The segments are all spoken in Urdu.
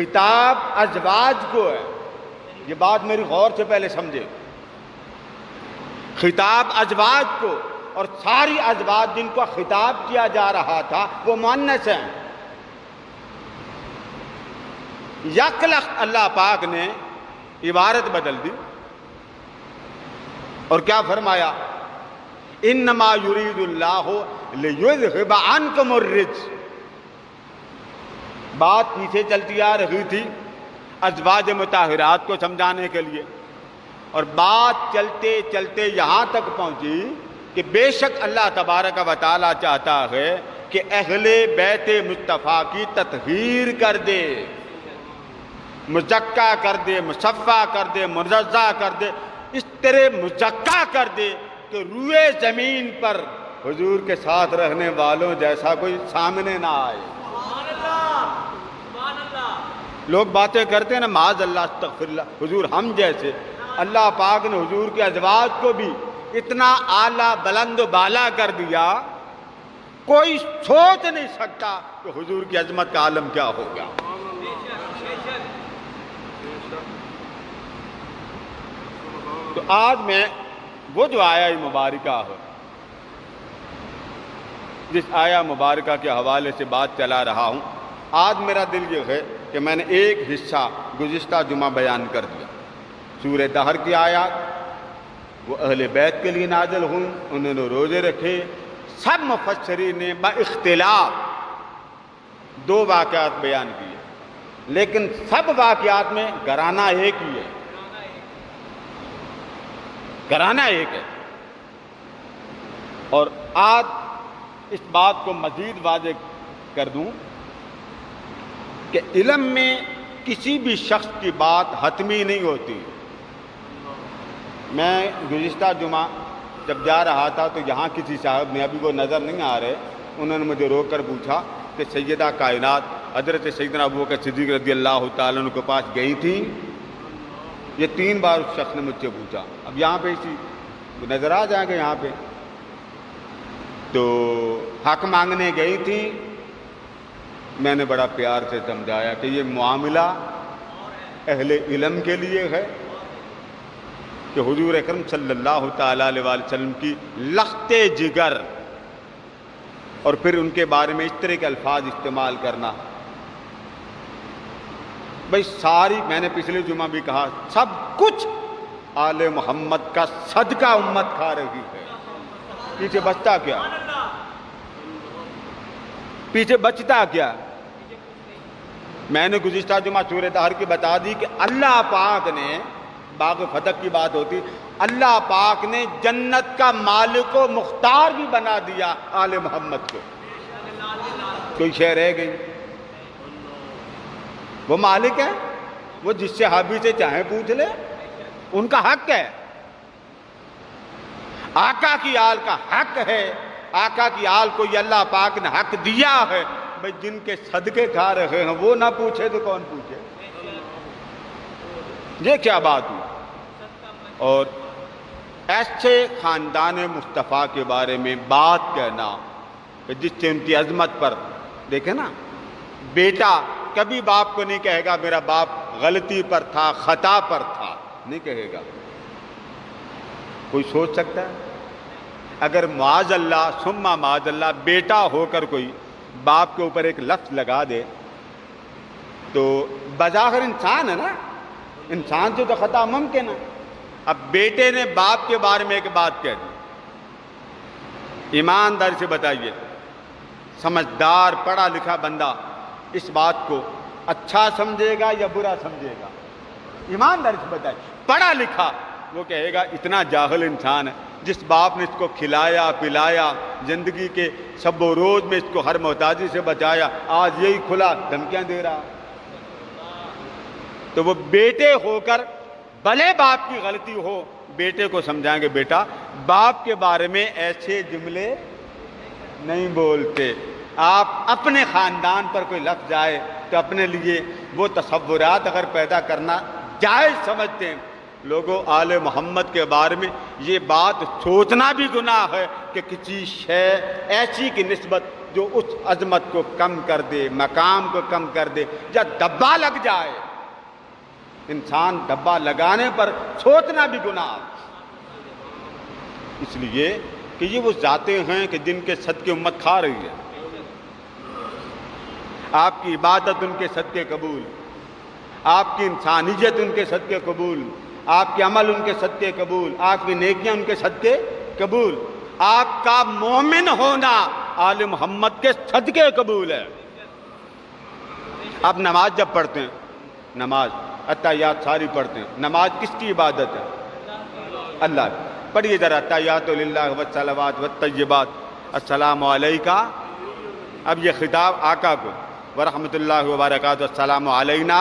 خطاب ازواج کو ہے، یہ بات میری غور سے پہلے سمجھے، خطاب ازواج کو، اور ساری ازواج جن کو خطاب کیا جا رہا تھا وہ مؤنث ہیں۔ یک لخت اللہ پاک نے عبارت بدل دی اور کیا فرمایا؟ انما یرید اللہ لیذھب عنکم الرجس۔ بات پیچھے چلتی آ رہی تھی ازواج مطہرات کو سمجھانے کے لیے، اور بات چلتے چلتے یہاں تک پہنچی کہ بے شک اللہ تبارک و تعالیٰ چاہتا ہے کہ اہل بیت مصطفیٰ کی تطہیر کر دے، مزکا کر دے، مصفا کر دے، منزہ کر دے، اس طرح مزکا کر دے کہ روئے زمین پر حضور کے ساتھ رہنے والوں جیسا کوئی سامنے نہ آئے۔ لوگ باتیں کرتے ہیں نا معاذ اللہ استغفر اللہ، حضور ہم جیسے، اللہ پاک نے حضور کے ازواج کو بھی اتنا اعلیٰ بلند و بالا کر دیا، کوئی سوچ نہیں سکتا کہ حضور کی عظمت کا عالم کیا ہوگا۔ تو آج میں وہ جو آیہ مبارکہ ہے، جس آیہ مبارکہ کے حوالے سے بات چلا رہا ہوں، آج میرا دل یہ ہے کہ میں نے ایک حصہ گزشتہ جمعہ بیان کر دیا۔ سورہ دہر کی آیات وہ اہل بیت کے لیے نازل ہوئی، انہوں نے روزے رکھے، سب مفسرین نے با اختلاف دو واقعات بیان کیے، لیکن سب واقعات میں گھرانہ ایک ہی ہے، گھرانہ ایک ہے۔ اور آج اس بات کو مزید واضح کر دوں کہ علم میں کسی بھی شخص کی بات حتمی نہیں ہوتی۔ میں گزشتہ جمعہ جب جا رہا تھا تو یہاں کسی صاحب نے، ابھی وہ نظر نہیں آ رہے، انہوں نے مجھے روک کر پوچھا کہ سیدہ کائنات حضرت سیدنا ابوبکر صدیق رضی اللہ تعالیٰ عنہ کے پاس گئی تھیں؟ یہ 3 بار اس شخص نے مجھ سے پوچھا۔ اب یہاں پہ اسی نظر آ جائیں گے، یہاں پہ تو حق مانگنے گئی تھیں۔ میں نے بڑا پیار سے سمجھایا کہ یہ معاملہ اہل علم کے لیے ہے کہ حضور اکرم صلی اللہ تعالیٰ علیہ وسلم کی لخت جگر اور پھر ان کے بارے میں اس طرح کے الفاظ استعمال کرنا، بھئی ساری، میں نے پچھلے جمعہ بھی کہا، سب کچھ آل محمد کا صدقہ امت کھا رہی ہے۔ پیچھے بچتا کیا؟ پیچھے بچتا کیا؟ میں نے گزشتہ جمعہ سورہ دہر کی بتا دی کہ اللہ پاک نے، باغ فتح کی بات ہوتی، اللہ پاک نے جنت کا مالک و مختار بھی بنا دیا آل محمد کو۔ کوئی شے رہ گئی؟ وہ مالک ہے، وہ جس سے صحابی سے چاہیں پوچھ لے، ان کا حق ہے۔ آقا کی آل کا حق ہے، آقا کی آل کو یہ اللہ پاک نے حق دیا ہے، بھئی جن کے صدقے کھا رہے ہیں وہ نہ پوچھے تو کون پوچھے؟ یہ کیا بات ہوئی؟ اور ایسے خاندان مصطفیٰ کے بارے میں بات کہنا کہ جس سے ان کی عظمت پر، دیکھیں نا، بیٹا کبھی باپ کو نہیں کہے گا میرا باپ غلطی پر تھا، خطا پر تھا، نہیں کہے گا۔ کوئی سوچ سکتا ہے اگر معاذ اللہ ثم معاذ اللہ بیٹا ہو کر کوئی باپ کے اوپر ایک لفظ لگا دے تو بظاہر انسان ہے نا، انسان سے تو خطا ممکن ہے۔ اب بیٹے نے باپ کے بارے میں ایک بات کہہ دی، ایمانداری سے بتائیے، سمجھدار پڑھا لکھا بندہ اس بات کو اچھا سمجھے گا یا برا سمجھے گا؟ ایمانداری سے بتائیے۔ پڑھا لکھا وہ کہے گا اتنا جاہل انسان ہے، جس باپ نے اس کو کھلایا پلایا، زندگی کے شب و روز میں اس کو ہر محتاجی سے بچایا، آج یہی کھلا دھمکیاں دے رہا۔ تو وہ بیٹے ہو کر بھلے باپ کی غلطی ہو، بیٹے کو سمجھائیں گے بیٹا باپ کے بارے میں ایسے جملے نہیں بولتے۔ آپ اپنے خاندان پر کوئی لفظ آئے تو اپنے لیے وہ تصورات اگر پیدا کرنا جائز سمجھتے ہیں۔ لوگوں، آل محمد کے بارے میں یہ بات سوچنا بھی گناہ ہے کہ کسی شے ایسی کی نسبت جو اس عظمت کو کم کر دے، مقام کو کم کر دے، یا دبا لگ جائے. انسان دبا لگانے پر سوچنا بھی گناہ. اس لیے کہ یہ وہ ذاتیں ہیں کہ جن کے صدقے امت کھا رہی ہے. آپ کی عبادت ان کے صدقے قبول، آپ کی انسانیت ان کے صدقے قبول، آپ کے عمل ان کے صدقے قبول، آپ کی نیکیاں ان کے صدقے قبول. آپ کا مومن ہونا آل محمد کے صدقے قبول ہے. اب نماز جب پڑھتے ہیں، نماز اتحیات ساری پڑھتے ہیں، نماز کس کی عبادت ہے؟ اللہ کی. پڑھیے ذرا اتحیات للہ والصلوات والطیبات السلام علیکہ. اب یہ خطاب آقا کو ورحمۃ اللہ وبرکاتہ السلام علینا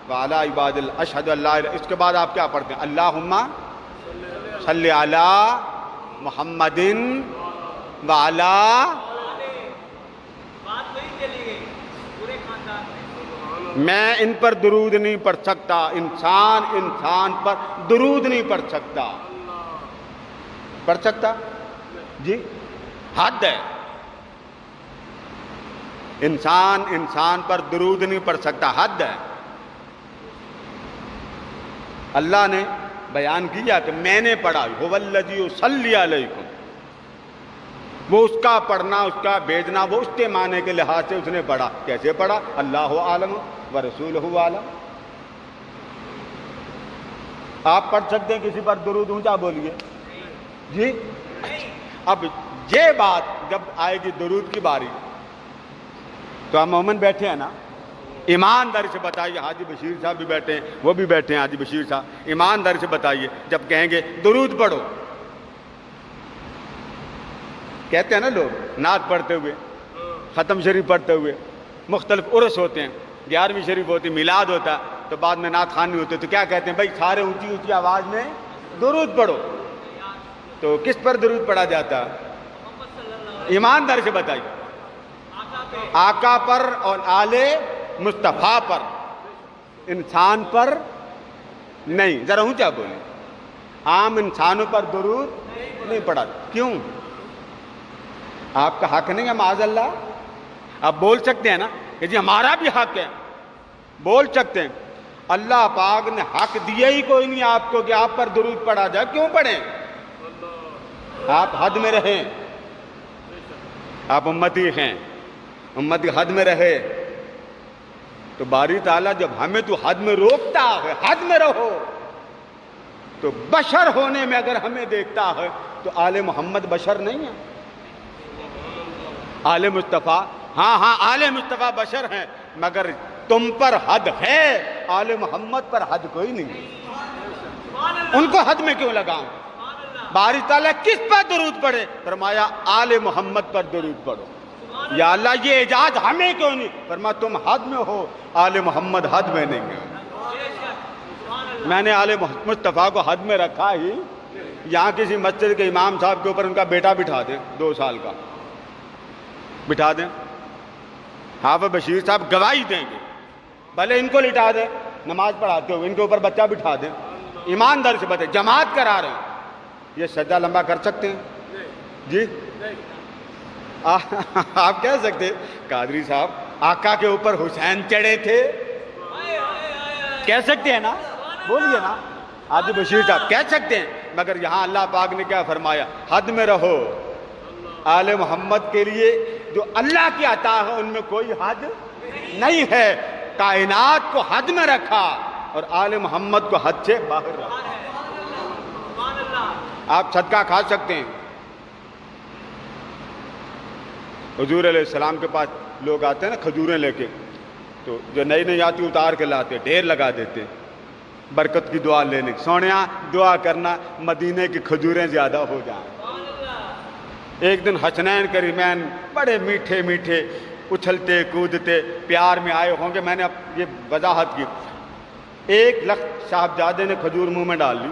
وعلی عباد اشہد اللہ. اس کے بعد آپ کیا پڑھتے ہیں؟ اللہم صلی علی محمد وعلی. میں ان پر درود نہیں پڑھ سکتا، انسان پر درود نہیں پڑھ سکتا. پڑھ سکتا جی؟ حد ہے. انسان پر درود نہیں پڑھ سکتا، حد ہے. اللہ نے بیان کیا کہ میں نے پڑھا، هو الذی یصلی علیکم. وہ اس کا پڑھنا، اس کا بھیجنا، وہ اس کے معنی کے لحاظ سے اس نے پڑھا. کیسے پڑھا؟ اللہ عالم ورسولہ عالم. آپ پڑھ سکتے ہیں کسی پر درود؟ اونچا بولیے جی. اب یہ بات جب آئے گی درود کی باری تو ہم مومن بیٹھے ہیں نا، ایمانداری سے بتائیے. حاجی بشیر صاحب بھی بیٹھے ہیں، وہ بھی بیٹھے ہیں حاجی بشیر صاحب. ایمانداری سے بتائیے، جب کہیں گے درود پڑھو، کہتے ہیں نا لوگ نعت پڑھتے ہوئے، ختم شریف پڑھتے ہوئے، مختلف عرس ہوتے ہیں، 11ویں شریف ہوتی، میلاد ہوتا، تو بعد میں نعت خوانی ہوتے، تو کیا کہتے ہیں؟ بھائی سارے اونچی اونچی آواز میں درود پڑھو. تو کس پر درود پڑھا جاتا ہے؟ ایمانداری سے بتائیے. آقا پر اور آل مصطفیٰ پر، انسان پر نہیں. ذرا اونچا بولیں. عام انسانوں پر درود نہیں پڑھا. کیوں؟ آپ کا حق نہیں ہے معاذ اللہ. آپ بول سکتے ہیں نا کہ جی ہمارا بھی حق ہے، بول سکتے ہیں. اللہ پاک نے حق دیا ہی کوئی نہیں آپ کو کہ آپ پر درود پڑھا جائے. کیوں پڑھیں؟ آپ حد میں رہیں، آپ امتی ہیں، امتی حد میں رہے. تو باری تعالیٰ جب ہمیں تو حد میں روکتا ہے، حد میں رہو، تو بشر ہونے میں اگر ہمیں دیکھتا ہے تو آل محمد بشر نہیں ہے. آل مصطفیٰ، ہاں آل مصطفیٰ بشر ہیں، مگر تم پر حد ہے، آل محمد پر حد کوئی نہیں. ان کو حد میں کیوں لگاؤں؟ باری تعالیٰ کس پر درود پڑھے؟ فرمایا آل محمد پر درود پڑھو. یا اللہ یہ اعجاز ہمیں کیوں نہیں؟ فرمایا تم حد میں ہو، آل محمد حد میں نہیں ہے. میں نے آل مصطفیٰ کو حد میں رکھا ہی. یہاں کسی مسجد کے امام صاحب کے اوپر ان کا بیٹا بٹھا دیں، 2 سال کا بٹھا دیں، حافظ بشیر صاحب گواہی دیں گے. بھلے ان کو لٹا دیں نماز پڑھاتے ہوئے، ان کے اوپر بچہ بٹھا دیں. ایماندار سے بتائیں، جماعت کرا رہے ہیں، یہ سجدہ لمبا کر سکتے ہیں جی؟ آپ کہہ سکتے قادری صاحب آقا کے اوپر حسین چڑھے تھے، کہہ سکتے ہیں نا؟ بولیے نا. حاجی بشیر صاحب کہہ سکتے ہیں. مگر یہاں اللہ پاک نے کیا فرمایا؟ حد میں رہو. آل محمد کے لیے جو اللہ کی عطا ہے ان میں کوئی حد نہیں ہے. کائنات کو حد میں رکھا اور آل محمد کو حد سے باہر رکھا. آپ صدقہ کھا سکتے ہیں. حضور علیہ السلام کے پاس لوگ آتے ہیں نا کھجوریں لے کے، تو جو نئی نئی آتی اتار کے لاتے، ڈھیر لگا دیتے برکت کی دعا لینے. سونیا دعا کرنا مدینے کی کھجوریں زیادہ ہو جائیں. ایک دن حسنین کریمین بڑے میٹھے میٹھے اچھلتے کودتے پیار میں آئے ہوں گے. میں نے اب یہ وضاحت کی. ایک لخت صاحبزادے نے کھجور منہ میں ڈال لی.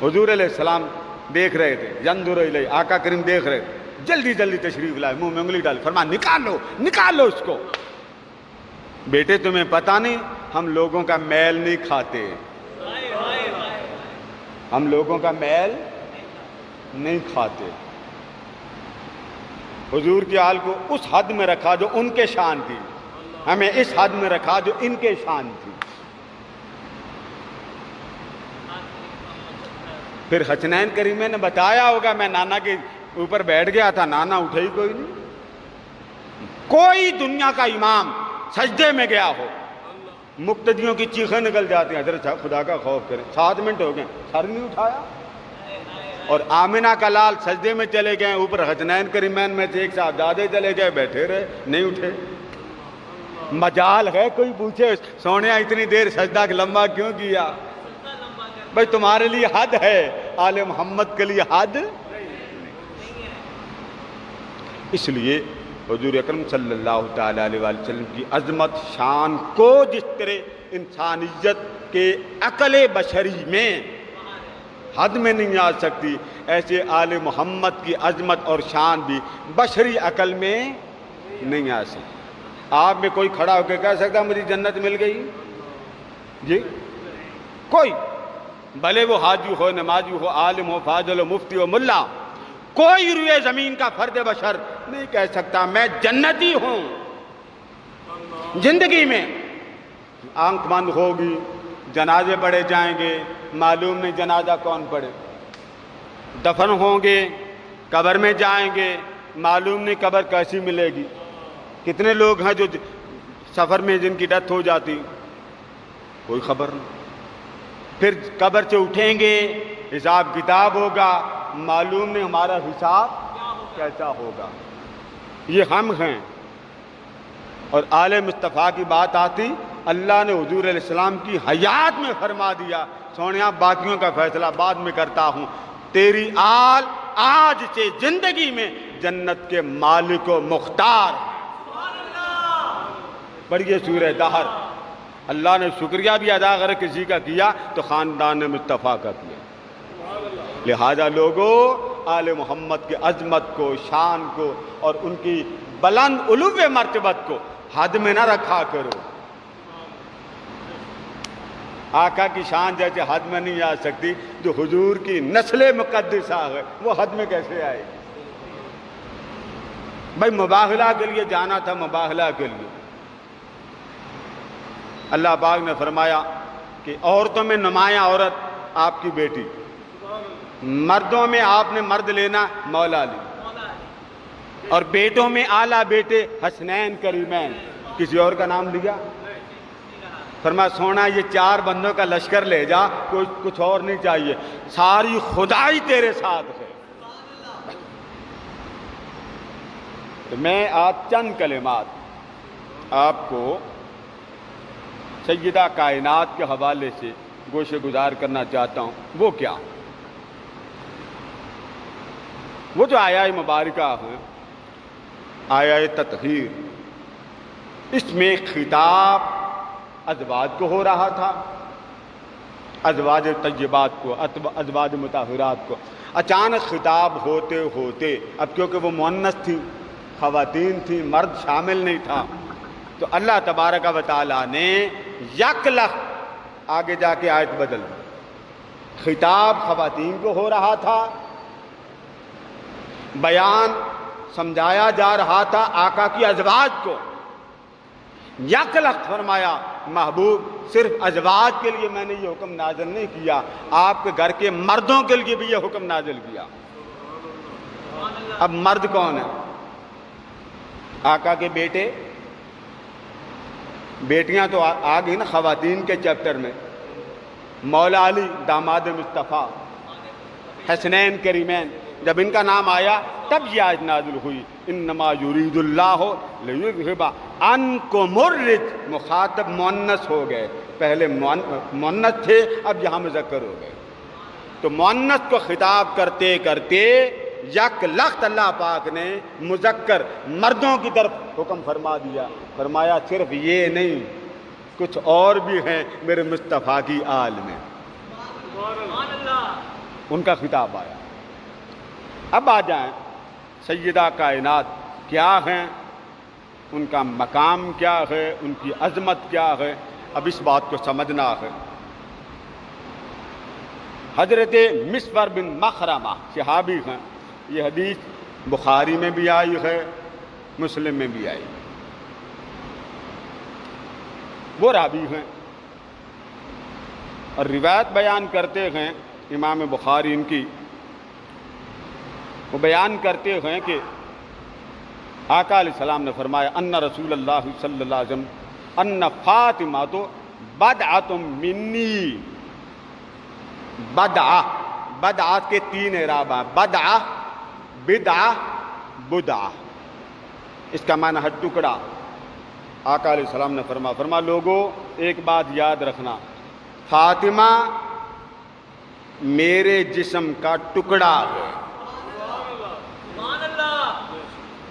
حضور علیہ السلام دیکھ رہے تھے، ینظر الیہ، آقا کریم دیکھ رہے تھے. جلدی جلدی تشریف لائے، منہ میں انگلی ڈال، فرمایا نکال لو اس کو. بیٹے تمہیں پتہ نہیں ہم لوگوں کا میل نہیں کھاتے، ہم لوگوں کا میل نہیں کھاتے. حضور کی آل کو اس حد میں رکھا جو ان کے شان تھی، ہمیں اس حد میں رکھا جو ان کے شان تھی۔ پھر حسنین کریمین نے بتایا ہوگا میں نانا کے اوپر بیٹھ گیا تھا، نانا اٹھے ہی کوئی نہیں۔ کوئی دنیا کا امام سجدے میں گیا ہو، مقتدیوں کی چیخیں نکل جاتی ہیں، حضرت صاحب خدا کا خوف کریں، 7 منٹ ہو گئے سر نہیں اٹھایا۔ اور آمنہ کا لال سجدے میں چلے گئے، اوپر حسنین کریمین میں سے ایک صاحبزادے چلے گئے، بیٹھے رہے، نہیں اٹھے۔ مجال ہے کوئی پوچھے سونیا اتنی دیر سجدہ لمبا کیوں کیا؟ بھائی تمہارے لیے حد ہے، آل محمد کے لیے حد۔ اس لیے حضور اکرم صلی اللہ تعالی علیہ وآلہ وسلم کی عظمت شان کو جس طرح انسانیت کے عقل بشری میں حد میں نہیں آ سکتی، ایسے آل محمد کی عظمت اور شان بھی بشری عقل میں نہیں آ سکتی۔ آپ میں کوئی کھڑا ہو کے کہہ سکتا مجھے جنت مل گئی؟ جی کوئی، بھلے وہ حاجی ہو، نمازی ہو، عالم ہو، فاضل ہو، مفتی ہو، ملا، کوئی روئے زمین کا فرد بشر نہیں کہہ سکتا میں جنتی ہوں۔ زندگی میں آنکھ بند ہوگی، جنازے پڑھے جائیں گے، معلوم نہیں جنازہ کون پڑھے، دفن ہوں گے، قبر میں جائیں گے، معلوم نہیں قبر کیسی ملے گی۔ کتنے لوگ ہیں جو سفر میں جن کی ڈیتھ ہو جاتی، کوئی خبر نہیں۔ پھر قبر سے اٹھیں گے، حساب کتاب ہوگا، معلوم نہیں ہمارا حساب کیسا ہوگا۔ یہ ہم ہیں۔ اور آل مصطفیٰ کی بات آتی، اللہ نے حضور علیہ السلام کی حیات میں فرما دیا سونیا باقیوں کا فیصلہ بعد میں کرتا ہوں، تیری آل آج سے زندگی میں جنت کے مالک و مختار۔ پڑھیے سورہ دہر۔ اللہ نے شکریہ بھی ادا اگر کسی کا کیا تو خاندان مصطفیٰ کا کیا۔ لہذا لوگوں آل محمد کی عظمت کو، شان کو اور ان کی بلند علو مرتبت کو حد میں نہ رکھا کرو۔ آقا کی شان جیسے حد میں نہیں آ سکتی، جو حضور کی نسل مقدسہ ہے وہ حد میں کیسے آئے گی؟ بھائی مباہلہ کے لیے جانا تھا، مباہلہ کے لیے اللہ پاک نے فرمایا کہ عورتوں میں نمایاں عورت آپ کی بیٹی، مردوں میں آپ نے مرد لینا مولا علی، اور بیٹوں میں اعلیٰ بیٹے حسنین کریمین، کسی اور کا نام لیا؟ فرمایا سونا یہ 4 بندوں کا لشکر لے جا، کوئی کچھ اور نہیں چاہیے، ساری خدائی تیرے ساتھ ہے۔ تو میں آج چند کلمات آپ کو سیدہ کائنات کے حوالے سے گوشے گزار کرنا چاہتا ہوں۔ وہ کیا؟ وہ جو آیہ مبارکہ ہے، آیہ تطہیر، اس میں خطاب ازواج کو ہو رہا تھا، ازواج طیبات کو، ازواج مطہرات کو۔ اچانک خطاب ہوتے ہوتے، اب کیونکہ وہ مؤنث تھی، خواتین تھی، مرد شامل نہیں تھا، تو اللہ تبارک و تعالیٰ نے یک لخت آگے جا کے آیت بدل دی۔ خطاب خواتین کو ہو رہا تھا، بیان سمجھایا جا رہا تھا آقا کی ازواج کو، یک لخت فرمایا محبوب صرف ازواج کے لیے میں نے یہ حکم نازل نہیں کیا، آپ کے گھر کے مردوں کے لیے بھی یہ حکم نازل کیا۔ اب مرد کون ہے؟ آقا کے بیٹے، بیٹیاں تو آ گئی نا خواتین کے چیپٹر میں، مولا علی داماد مصطفیٰ، حسنین کریمین، جب ان کا نام آیا تب یہ آیت نازل ہوئی، انما یرید اللہ لیذھب عنکم الرجس، مخاطب مؤنث ہو گئے، پہلے مؤنث تھے اب یہاں مذکر ہو گئے، تو مؤنث کو خطاب کرتے کرتے یک لخت اللہ پاک نے مذکر مردوں کی طرف حکم فرما دیا، فرمایا صرف یہ نہیں کچھ اور بھی ہیں میرے مصطفیٰ کی آل میں، ان کا خطاب آیا۔ اب آ جائیں سیدہ کائنات کیا ہیں، ان کا مقام کیا ہے، ان کی عظمت کیا ہے، اب اس بات کو سمجھنا ہے۔ حضرت مسور بن مخرمہ صحابی ہیں، یہ حدیث بخاری میں بھی آئی ہے، مسلم میں بھی آئی، وہ راوی ہیں اور روایت بیان کرتے ہیں امام بخاری ان کی، وہ بیان کرتے ہیں کہ آقا علیہ السلام نے فرمایا ان رسول اللہ صلی اللہ علیہ وسلم ان فاطمہ تو بدعۃ منی، بدعہ، بدعات کے 3 اعراب ہیں، بدعہ، بدعہ، بدعہ، اس کا معنی ہے ٹکڑا۔ آقا علیہ السلام نے فرمایا لوگوں ایک بات یاد رکھنا، فاطمہ میرے جسم کا ٹکڑا ہے،